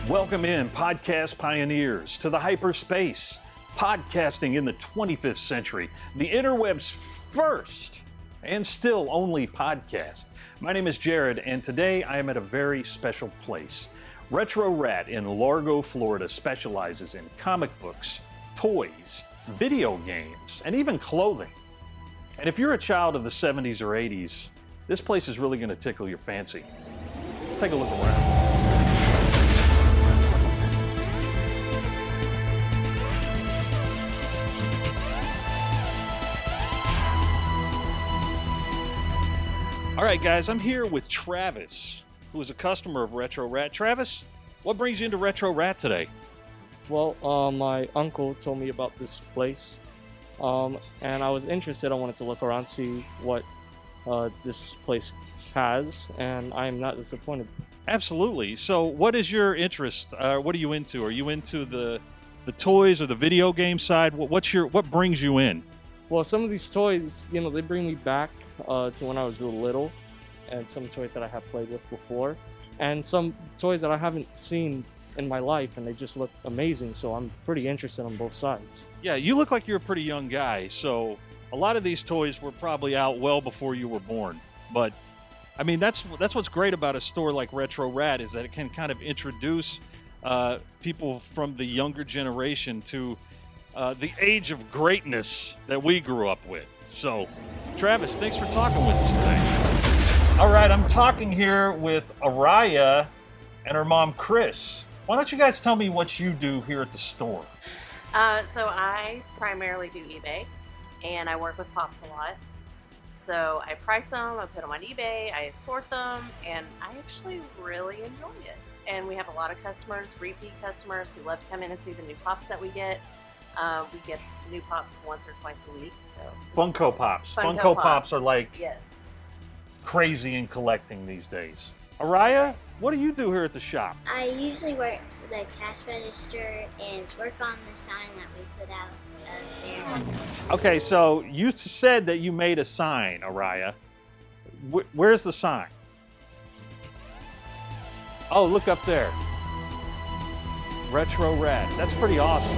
Welcome in, podcast pioneers, to the hyperspace, podcasting in the 25th century, the interweb's first and still only podcast. My name is Jared, and today I am at a very special place. Retro Rat in Largo, Florida specializes in comic books, toys, video games, and even clothing. And if you're a child of the 70s or 80s, this place is really going to tickle your fancy. Let's take a look around. All right, guys, I'm here with Travis, who is a customer of Retro Rat. Travis, what brings you into Retro Rat today? Well, my uncle told me about this place, and I was interested. I wanted to look around, see what this place has, and I am not disappointed. Absolutely. So what is your interest? What are you into? Are you into the toys or the video game side? What brings you in? Well, some of these toys, they bring me back to when I was real little, and some toys that I have played with before, and some toys that I haven't seen in my life, and they just look amazing, so I'm pretty interested on both sides. Yeah, you look like you're a pretty young guy, so a lot of these toys were probably out well before you were born. But, I mean, that's what's great about a store like Retro Rat, is that it can kind of introduce people from the younger generation to the age of greatness that we grew up with. So, Travis, thanks for talking with us today. All right, I'm talking here with Araya and her mom, Chris. Why don't you guys tell me what you do here at the store? So I primarily do eBay, and I work with Pops a lot. So I price them, I put them on eBay, I sort them, and I actually really enjoy it. And we have a lot of customers, repeat customers, who love to come in and see the new Pops that we get. We get new Pops once or twice a week. So Funko Pops. Funko Pops are like yes, crazy in collecting these days. Araya, what do you do here at the shop? I usually work the cash register and work on the sign that we put out there. Okay, so you said that you made a sign, Araya. Where's the sign? Oh, look up there. Retro Rat. That's pretty awesome.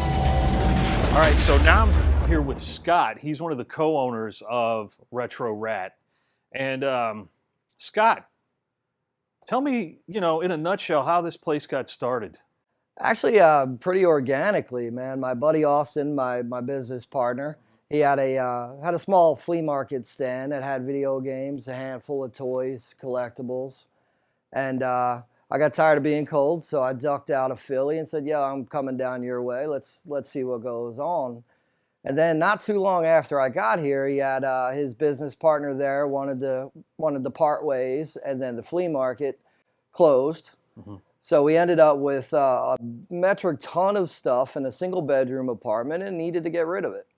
All right, so now I'm here with Scott. He's one of the co-owners of Retro Rat. And Scott, tell me, in a nutshell, how this place got started. Actually, pretty organically, man. My buddy Austin, my business partner, he had a small flea market stand that had video games, a handful of toys, collectibles, and I got tired of being cold, so I ducked out of Philly and said, "Yeah, I'm coming down your way. Let's see what goes on." And then not too long after I got here, he had his business partner there wanted to part ways, and then the flea market closed. Mm-hmm. So we ended up with a metric ton of stuff in a single bedroom apartment and needed to get rid of it.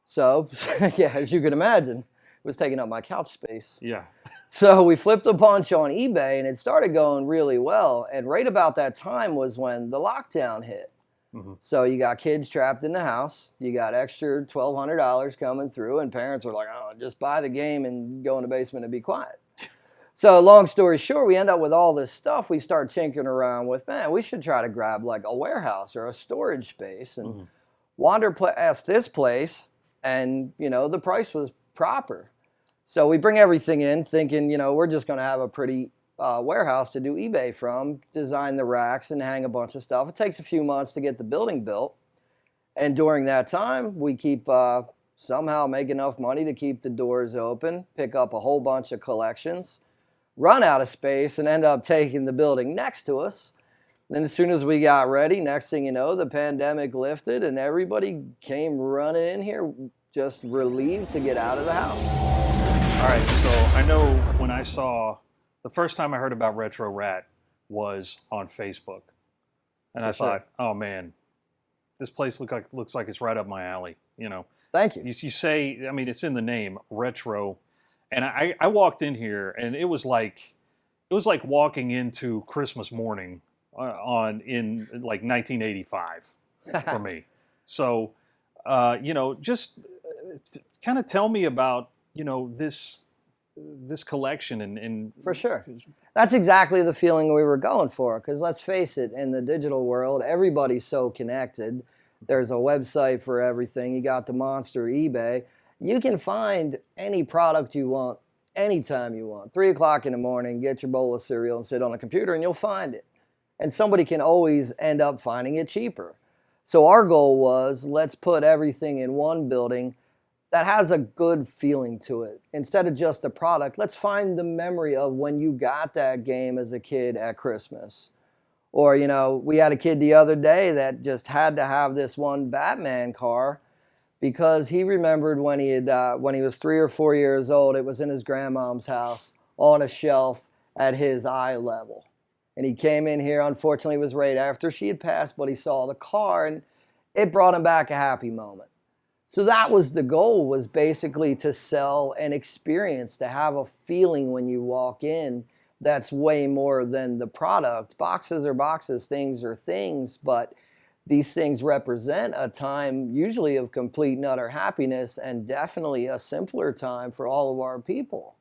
So yeah, as you can imagine, it was taking up my couch space. Yeah. So we flipped a bunch on eBay, and it started going really well. And right about that time was when the lockdown hit. Mm-hmm. So you got kids trapped in the house. You got extra $1,200 coming through, and parents were like, "Oh, just buy the game and go in the basement and be quiet." So long story short, we end up with all this stuff. We start tinkering around with, man, we should try to grab like a warehouse or a storage space and wander past this place, and the price was proper. So we bring everything in thinking, we're just going to have a pretty warehouse to do eBay from, design the racks and hang a bunch of stuff. It takes a few months to get the building built. And during that time, we keep somehow make enough money to keep the doors open, pick up a whole bunch of collections, run out of space, and end up taking the building next to us. Then as soon as we got ready, next thing you know, the pandemic lifted and everybody came running in here just relieved to get out of the house. All right, so I know when the first time I heard about Retro Rat was on Facebook. And I thought, oh man, this place looks like it's right up my alley, Thank you. You say, I mean, it's in the name, retro. And I walked in here, and it was like walking into Christmas morning in like 1985 for me. So, just kind of tell me about this this collection and For sure. That's exactly the feeling we were going for, because let's face it, in the digital world, everybody's so connected. There's a website for everything. You got the monster eBay. You can find any product you want anytime you want. 3 o'clock in the morning, get your bowl of cereal and sit on a computer and you'll find it. And somebody can always end up finding it cheaper. So our goal was, let's put everything in one building that has a good feeling to it. Instead of just a product, let's find the memory of when you got that game as a kid at Christmas. Or, you know, we had a kid the other day that just had to have this one Batman car because he remembered when he was 3 or 4 years old, it was in his grandmom's house on a shelf at his eye level. And he came in here, unfortunately it was right after she had passed, but he saw the car and it brought him back a happy moment. So that was the goal, was basically to sell an experience, to have a feeling when you walk in that's way more than the product. Boxes are boxes, things are things, but these things represent a time usually of complete and utter happiness, and definitely a simpler time for all of our people.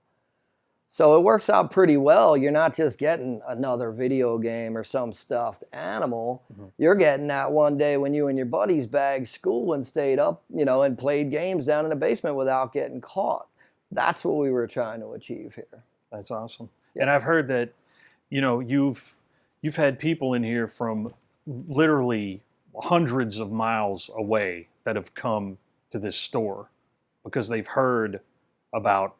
So it works out pretty well. You're not just getting another video game or some stuffed animal. You're getting that one day when you and your buddies bagged school and stayed up, you know, and played games down in the basement without getting caught. That's what we were trying to achieve here. That's awesome. Yeah. And I've heard that, you know, you've had people in here from literally hundreds of miles away that have come to this store because they've heard about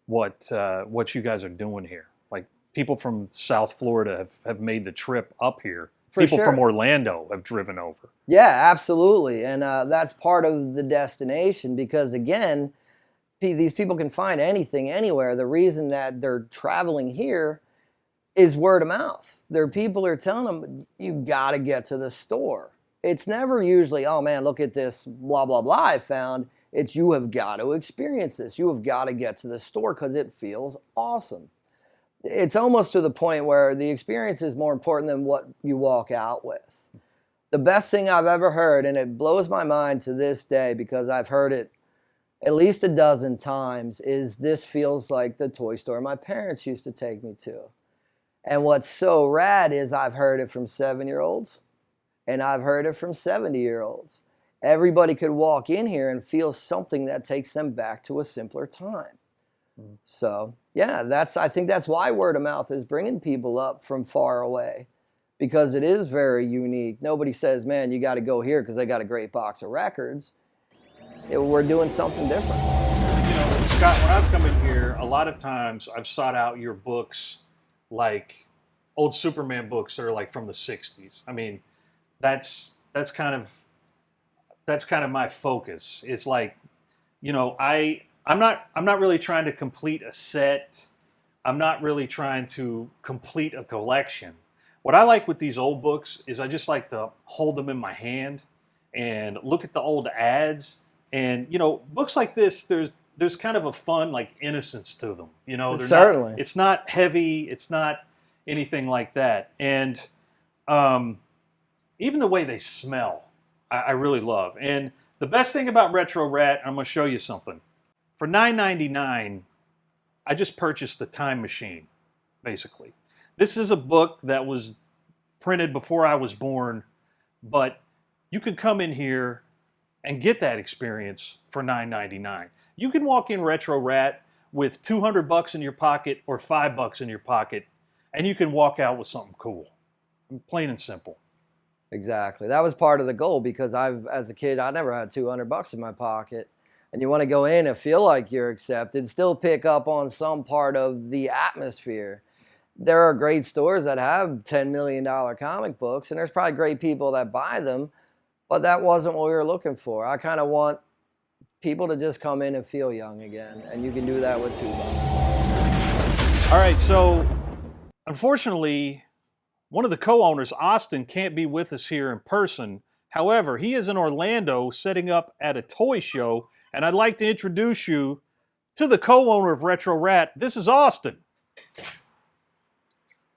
what you guys are doing here. Like people from South Florida have made the trip up here. People from Orlando have driven over. Yeah, absolutely. And that's part of the destination because, again, these people can find anything anywhere. The reason that they're traveling here is word of mouth. Their people are telling them, you got to get to the store. It's never usually, oh man, look at this blah, blah, blah I found. It's you have got to experience this. You have got to get to the store because it feels awesome. It's almost to the point where the experience is more important than what you walk out with. The best thing I've ever heard, and it blows my mind to this day because I've heard it at least a dozen times, is this feels like the toy store my parents used to take me to. And what's so rad is I've heard it from 7-year-olds and I've heard it from 70-year-olds. Everybody could walk in here and feel something that takes them back to a simpler time. So, yeah, I think that's why word of mouth is bringing people up from far away, because it is very unique. Nobody says, man, you got to go here because they got a great box of records. We're doing something different. You know, Scott, when I've come in here, a lot of times I've sought out your books, like old Superman books that are like from the 60s. I mean, that's kind of my focus. It's like, you know, I'm not really trying to complete a set. I'm not really trying to complete a collection. What I like with these old books is I just like to hold them in my hand and look at the old ads. And, you know, books like this, there's kind of a fun, like, innocence to them. You know, certainly. It's not heavy. It's not anything like that. And even the way they smell, I really love. And the best thing about Retro Rat, I'm going to show you something. For $9.99, I just purchased the Time Machine, basically. This is a book that was printed before I was born, but you could come in here and get that experience for $9.99. You can walk in Retro Rat with $200 in your pocket or $5 in your pocket, and you can walk out with something cool. Plain and simple. Exactly. That was part of the goal because as a kid, I never had $200 in my pocket. And you want to go in and feel like you're accepted, still pick up on some part of the atmosphere. There are great stores that have $10 million comic books, and there's probably great people that buy them, but that wasn't what we were looking for. I kind of want people to just come in and feel young again, and you can do that with $2. All right, so unfortunately, one of the co-owners, Austin, can't be with us here in person. However, he is in Orlando setting up at a toy show, and I'd like to introduce you to the co-owner of Retro Rat. This is Austin.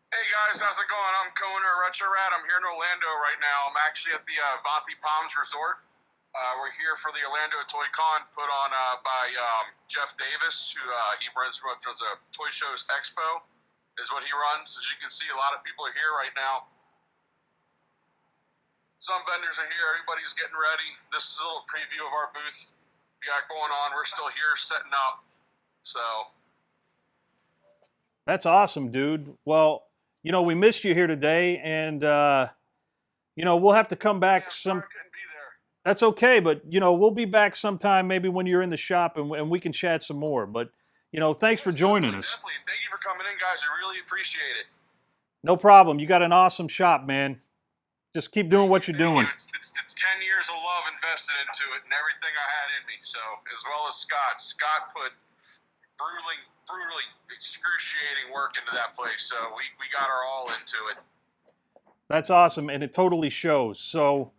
Hey guys, how's it going? I'm co-owner of Retro Rat. I'm here in Orlando right now. I'm actually at the Avanti Palms Resort. We're here for the Orlando Toy Con put on by Jeff Davis, who he runs a Toy Shows Expo, is what he runs. As you can see, a lot of people are here right now. Some vendors are here. Everybody's getting ready. This is a little preview of our booth we got going on. We're still here setting up. So That's awesome, dude. Well, we missed you here today, and we'll have to come back some. Sorry I couldn't be there. That's okay, but we'll be back sometime, maybe when you're in the shop, and we can chat some more. But thanks for joining us. Definitely. Thank you for coming in, guys. I really appreciate it. No problem. You got an awesome shop, man. Just keep doing what you're doing. It's 10 years of love invested into it and everything I had in me. So, as well as Scott. Scott put brutally excruciating work into that place. So, we got our all into it. That's awesome, and it totally shows. So,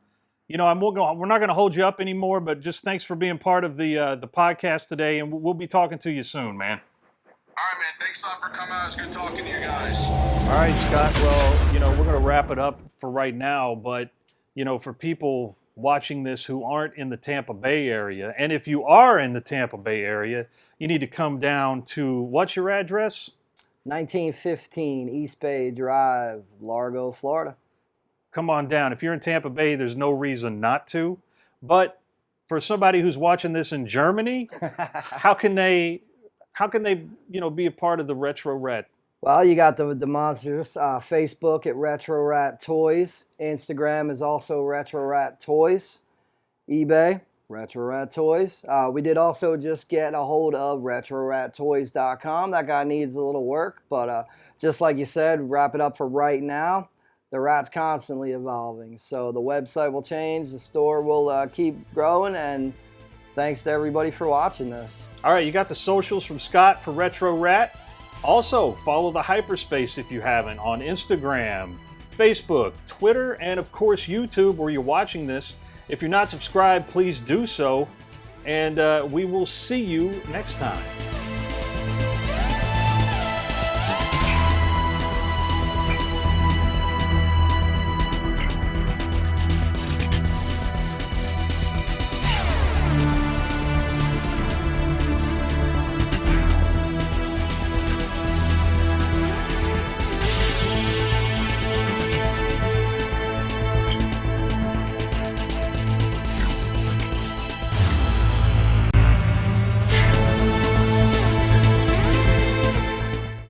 we're not going to hold you up anymore, but just thanks for being part of the podcast today, and we'll be talking to you soon, man. All right, man. Thanks a lot for coming out. It was good talking to you guys. All right, Scott. Well, we're going to wrap it up for right now, but, for people watching this who aren't in the Tampa Bay area, and if you are in the Tampa Bay area, you need to come down to, what's your address? 1915 East Bay Drive, Largo, Florida. Come on down. If you're in Tampa Bay, there's no reason not to. But for somebody who's watching this in Germany, how can they be a part of the Retro Rat? Well, you got the monsters. Facebook at Retro Rat Toys. Instagram is also Retro Rat Toys. eBay, Retro Rat Toys. We did also just get a hold of RetroRatToys.com. That guy needs a little work, but just like you said, wrap it up for right now. The rat's constantly evolving, so the website will change, the store will keep growing, and thanks to everybody for watching this. All right, you got the socials from Scott for Retro Rat. Also, follow the Hyperspace if you haven't on Instagram, Facebook, Twitter, and of course YouTube where you're watching this. If you're not subscribed, please do so, and we will see you next time.